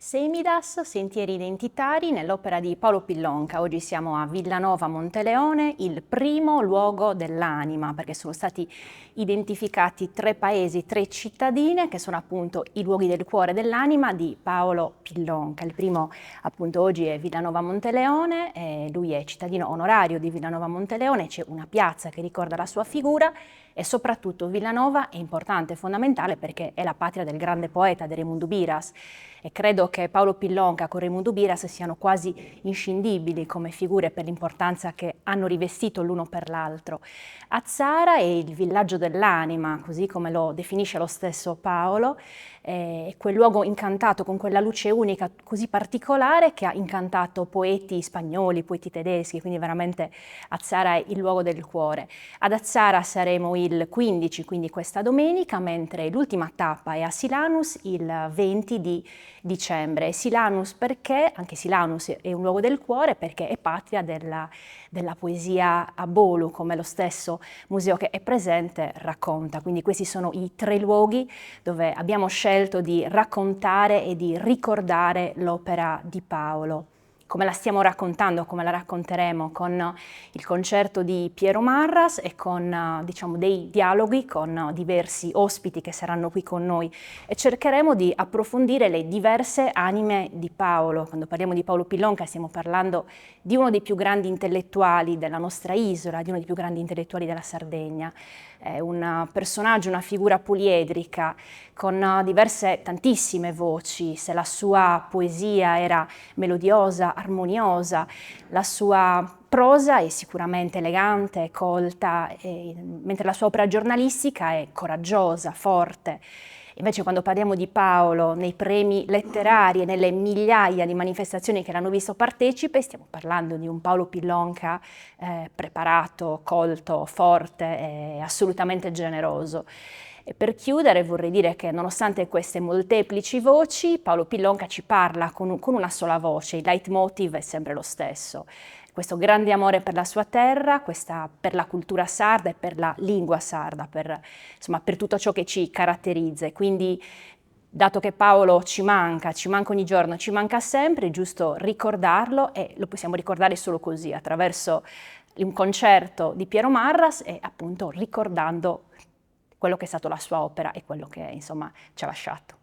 Semidas, Sentieri identitari nell'opera di Paolo Pillonca. Oggi siamo a Villanova Monteleone, il primo luogo dell'anima, perché sono stati identificati 3 paesi, 3 cittadine, che sono appunto i luoghi del cuore dell'anima di Paolo Pillonca. Il primo appunto oggi è Villanova Monteleone, lui è cittadino onorario di Villanova Monteleone, c'è una piazza che ricorda la sua figura e soprattutto Villanova è importante, è fondamentale perché è la patria del grande poeta, di Raimundo Biras, e credo che Paolo Pillonca con Raimundo Biras siano quasi inscindibili come figure per l'importanza che hanno rivestito l'uno per l'altro. Azzara è il villaggio dell'anima, così come lo definisce lo stesso Paolo, è quel luogo incantato con quella luce unica così particolare che ha incantato poeti spagnoli, poeti tedeschi, quindi veramente Azzara è il luogo del cuore. Ad Azzara saremo il 15, quindi questa domenica, mentre l'ultima tappa è a Silanus il 20 di dicembre. Silanus perché? Anche Silanus è un luogo del cuore perché è patria della poesia a Bolu, come lo stesso museo che è presente racconta. Quindi questi sono i 3 luoghi dove abbiamo scelto di raccontare e di ricordare l'opera di Paolo. Come la stiamo raccontando, come la racconteremo con il concerto di Piero Marras e con diciamo, dei dialoghi con diversi ospiti che saranno qui con noi e cercheremo di approfondire le diverse anime di Paolo. Quando parliamo di Paolo Pillonca stiamo parlando di uno dei più grandi intellettuali della nostra isola, di uno dei più grandi intellettuali della Sardegna. È un personaggio, una figura poliedrica con diverse, tantissime voci. Se la sua poesia era melodiosa, armoniosa, la sua prosa è sicuramente elegante, colta, mentre la sua opera giornalistica è coraggiosa, forte. Invece quando parliamo di Paolo nei premi letterari e nelle migliaia di manifestazioni che l'hanno visto partecipe, stiamo parlando di un Paolo Pillonca preparato, colto, forte e assolutamente generoso. E per chiudere vorrei dire che nonostante queste molteplici voci, Paolo Pillonca ci parla con una sola voce, il leitmotiv è sempre lo stesso. Questo grande amore per la sua terra, per la cultura sarda e per la lingua sarda, insomma, per tutto ciò che ci caratterizza. E quindi, dato che Paolo ci manca ogni giorno, ci manca sempre, è giusto ricordarlo e lo possiamo ricordare solo così, attraverso un concerto di Piero Marras e appunto ricordando quello che è stato la sua opera e quello che insomma ci ha lasciato.